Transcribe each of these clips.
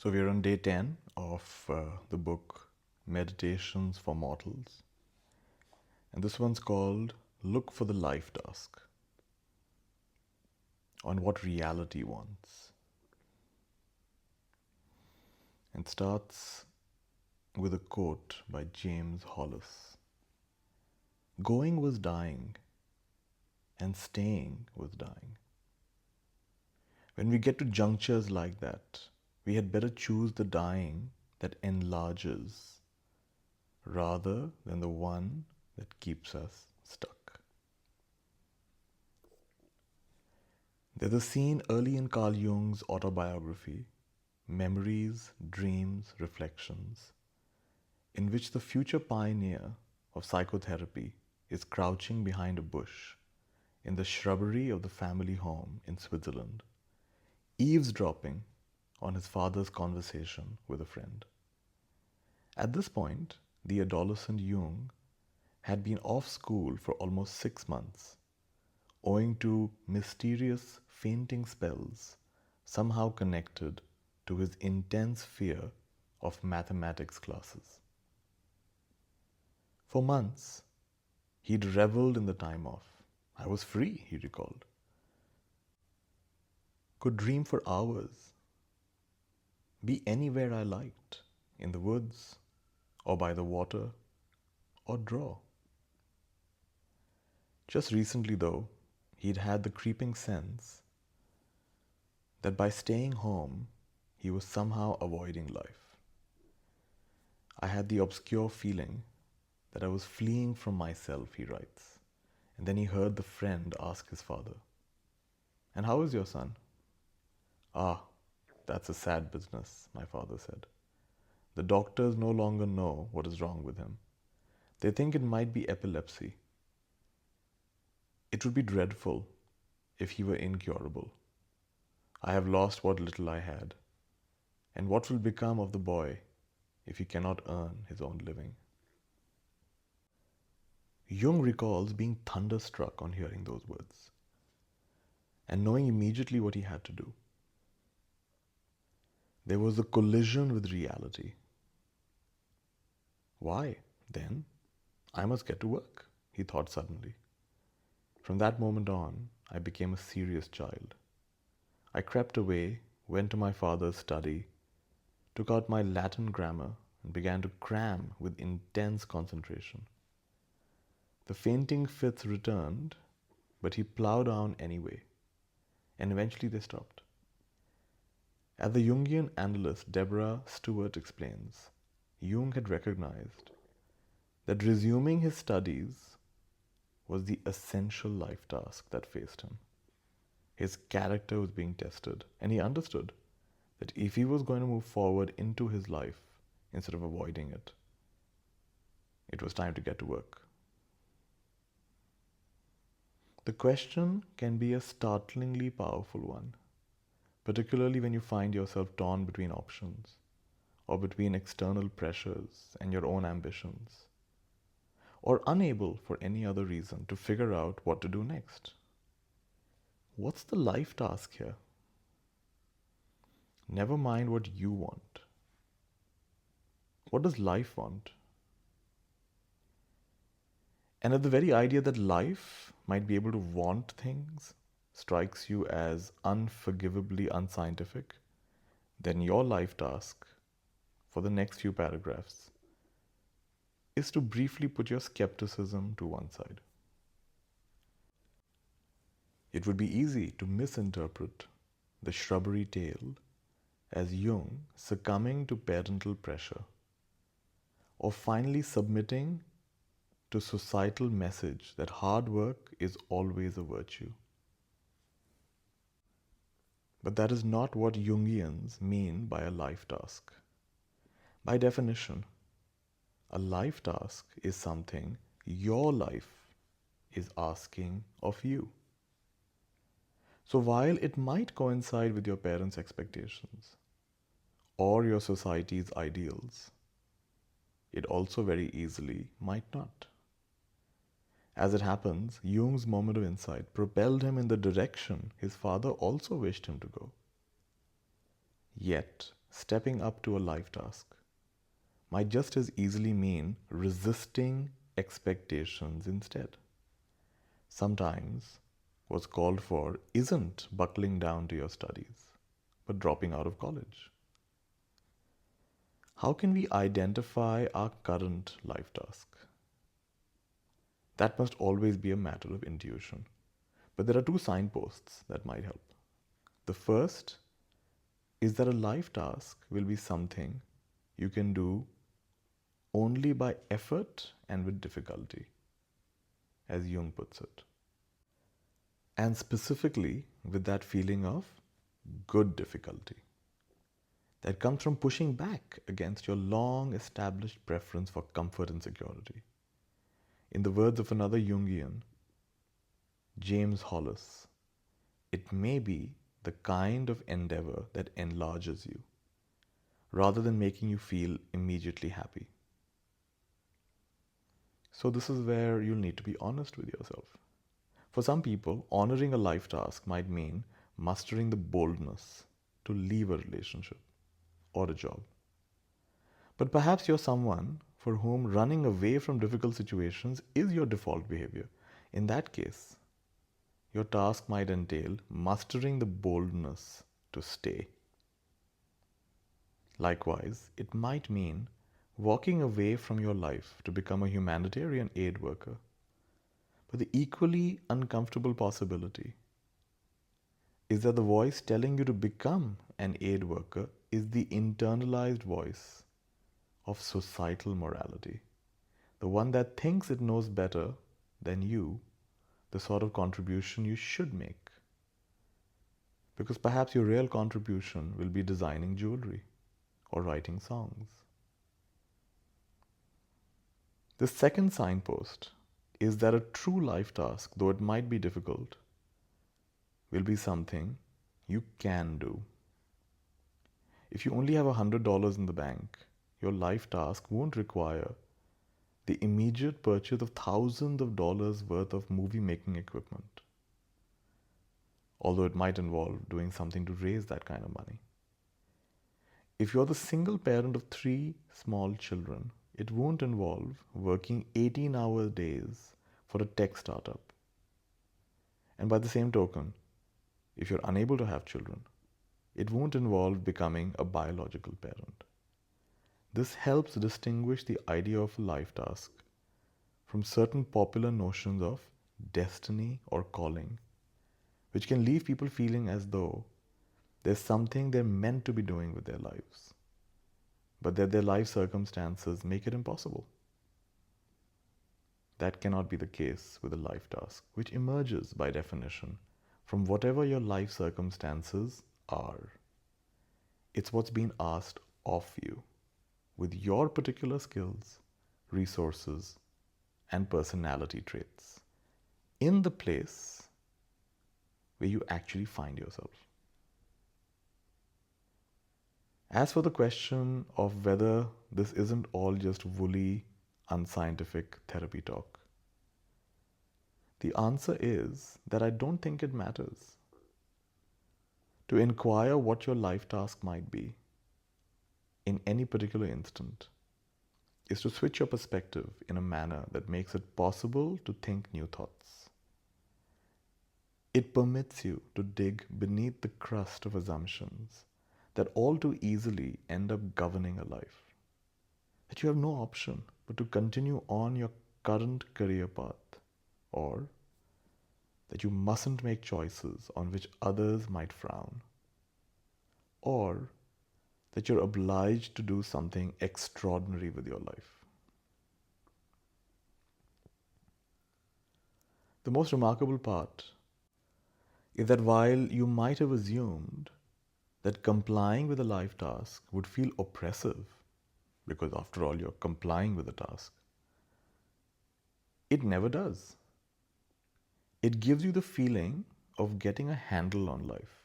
So we're on day 10 of the book Meditations for Mortals. And this one's called Look for the Life Task, on what reality wants. And starts with a quote by James Hollis. Going was dying, and staying was dying. When we get to junctures like that, we had better choose the dying that enlarges rather than the one that keeps us stuck. There's a scene early in Carl Jung's autobiography, Memories, Dreams, Reflections, in which the future pioneer of psychotherapy is crouching behind a bush in the shrubbery of the family home in Switzerland, eavesdropping on his father's conversation with a friend. At this point, the adolescent Jung had been off school for almost 6 months, owing to mysterious fainting spells somehow connected to his intense fear of mathematics classes. For months, he'd reveled in the time off. I was free, he recalled. Could dream for hours, be anywhere I liked, in the woods, or by the water, or draw. Just recently, though, he'd had the creeping sense that by staying home, he was somehow avoiding life. I had the obscure feeling that I was fleeing from myself, he writes. And then he heard the friend ask his father, "And how is your son?" "Ah, that's a sad business," my father said. "The doctors no longer know what is wrong with him. They think it might be epilepsy. It would be dreadful if he were incurable. I have lost what little I had. And what will become of the boy if he cannot earn his own living?" Jung recalls being thunderstruck on hearing those words and knowing immediately what he had to do. There was a collision with reality. Why, then, I must get to work, he thought suddenly. From that moment on, I became a serious child. I crept away, went to my father's study, took out my Latin grammar, and began to cram with intense concentration. The fainting fits returned, but he plowed on anyway, and eventually they stopped. As the Jungian analyst Deborah Stewart explains, Jung had recognized that resuming his studies was the essential life task that faced him. His character was being tested, and he understood that if he was going to move forward into his life instead of avoiding it, it was time to get to work. The question can be a startlingly powerful one, particularly when you find yourself torn between options or between external pressures and your own ambitions, or unable for any other reason to figure out what to do next. What's the life task here? Never mind what you want. What does life want? And if the very idea that life might be able to want things strikes you as unforgivably unscientific, then your life task for the next few paragraphs is to briefly put your skepticism to one side. It would be easy to misinterpret the shrubbery tale as Jung succumbing to parental pressure, or finally submitting to societal message that hard work is always a virtue. But that is not what Jungians mean by a life task. By definition, a life task is something your life is asking of you. So while it might coincide with your parents' expectations or your society's ideals, it also very easily might not. As it happens, Jung's moment of insight propelled him in the direction his father also wished him to go. Yet, stepping up to a life task might just as easily mean resisting expectations instead. Sometimes, what's called for isn't buckling down to your studies, but dropping out of college. How can we identify our current life task? That must always be a matter of intuition. But there are two signposts that might help. The first is that a life task will be something you can do only by effort and with difficulty, as Jung puts it. And specifically with that feeling of good difficulty that comes from pushing back against your long established preference for comfort and security. In the words of another Jungian, James Hollis, it may be the kind of endeavor that enlarges you, rather than making you feel immediately happy. So this is where you'll need to be honest with yourself. For some people, honoring a life task might mean mustering the boldness to leave a relationship or a job. But perhaps you're someone for whom running away from difficult situations is your default behavior. In that case, your task might entail mustering the boldness to stay. Likewise, it might mean walking away from your life to become a humanitarian aid worker. But the equally uncomfortable possibility is that the voice telling you to become an aid worker is the internalized voice of societal morality, the one that thinks it knows better than you the sort of contribution you should make. Because perhaps your real contribution will be designing jewelry or writing songs. The second signpost is that a true life task, though it might be difficult, will be something you can do. If you only have $100 in the bank, your life task won't require the immediate purchase of thousands of dollars worth of movie making equipment. Although it might involve doing something to raise that kind of money. If you're the single parent of 3 small children, it won't involve working 18-hour days for a tech startup. And by the same token, if you're unable to have children, it won't involve becoming a biological parent. This helps distinguish the idea of a life task from certain popular notions of destiny or calling, which can leave people feeling as though there's something they're meant to be doing with their lives, but that their life circumstances make it impossible. That cannot be the case with a life task, which emerges by definition from whatever your life circumstances are. It's what's been asked of you, with your particular skills, resources, and personality traits, in the place where you actually find yourself. As for the question of whether this isn't all just woolly, unscientific therapy talk, the answer is that I don't think it matters. To inquire what your life task might be in any particular instant is to switch your perspective in a manner that makes it possible to think new thoughts. It permits you to dig beneath the crust of assumptions that all too easily end up governing a life. That you have no option but to continue on your current career path, or that you mustn't make choices on which others might frown, or that you're obliged to do something extraordinary with your life. The most remarkable part is that while you might have assumed that complying with a life task would feel oppressive, because after all you're complying with a task, it never does. It gives you the feeling of getting a handle on life,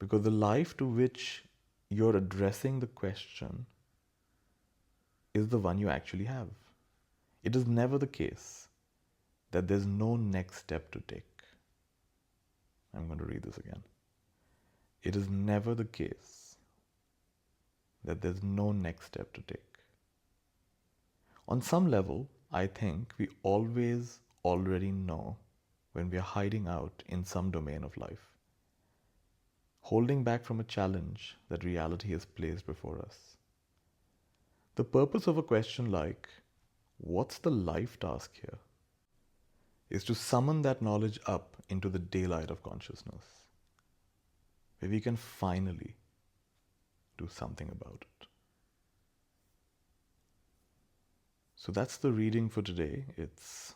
because the life to which you're addressing the question is the one you actually have. It is never the case that there's no next step to take. I'm going to read this again. it is never the case that there's no next step to take. On some level, I think we always already know when we are hiding out in some domain of life, holding back from a challenge that reality has placed before us. The purpose of a question like, what's the life task here, is to summon that knowledge up into the daylight of consciousness, where we can finally do something about it. So that's the reading for today. It's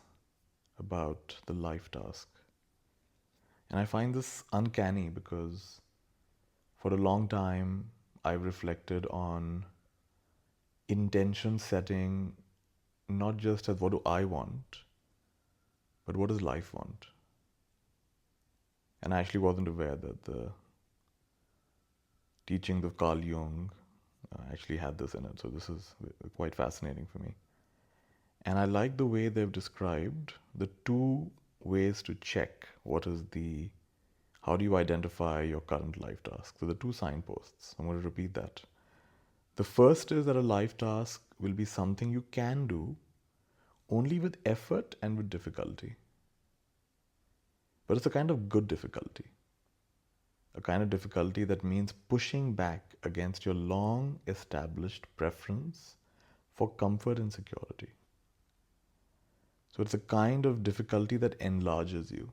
about the life task. And I find this uncanny because for a long time I've reflected on intention setting, not just as what do I want, but what does life want? And I actually wasn't aware that the teachings of Carl Jung actually had this in it. So this is quite fascinating for me. And I like the way they've described the two ways to check how do you identify your current life task. So the two signposts, I'm going to repeat that. The first is that a life task will be something you can do only with effort and with difficulty. But it's a kind of good difficulty. A kind of difficulty that means pushing back against your long established preference for comfort and security. So it's a kind of difficulty that enlarges you.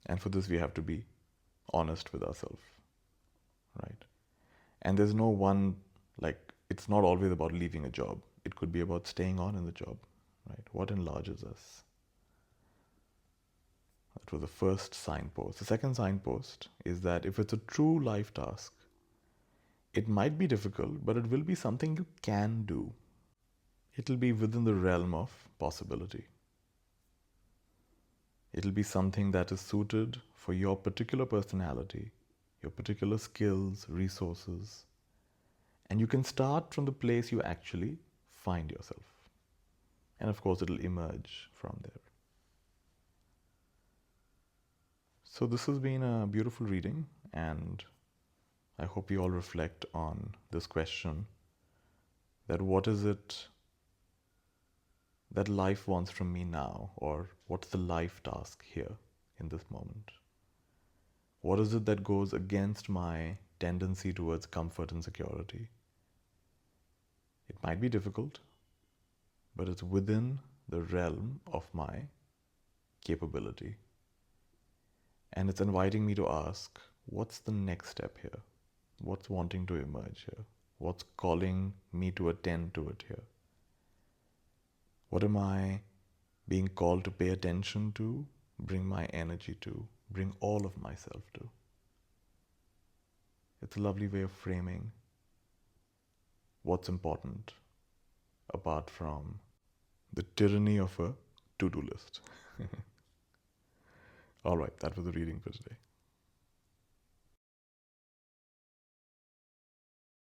And for this we have to be honest with ourselves, right? And there's no one, it's not always about leaving a job. It could be about staying on in the job, right? What enlarges us? That was the first signpost. The second signpost is that if it's a true life task, it might be difficult, but it will be something you can do. It'll be within the realm of possibility. It'll be something that is suited for your particular personality, your particular skills, resources, and you can start from the place you actually find yourself. And of course, it'll emerge from there. So this has been a beautiful reading, and I hope you all reflect on this question, that what is it that life wants from me now, or what's the life task here in this moment? What is it that goes against my tendency towards comfort and security? It might be difficult, but it's within the realm of my capability. And it's inviting me to ask, what's the next step here? What's wanting to emerge here? What's calling me to attend to it here? What am I being called to pay attention to, bring my energy to, bring all of myself to? It's a lovely way of framing what's important apart from the tyranny of a to-do list. All right, that was the reading for today.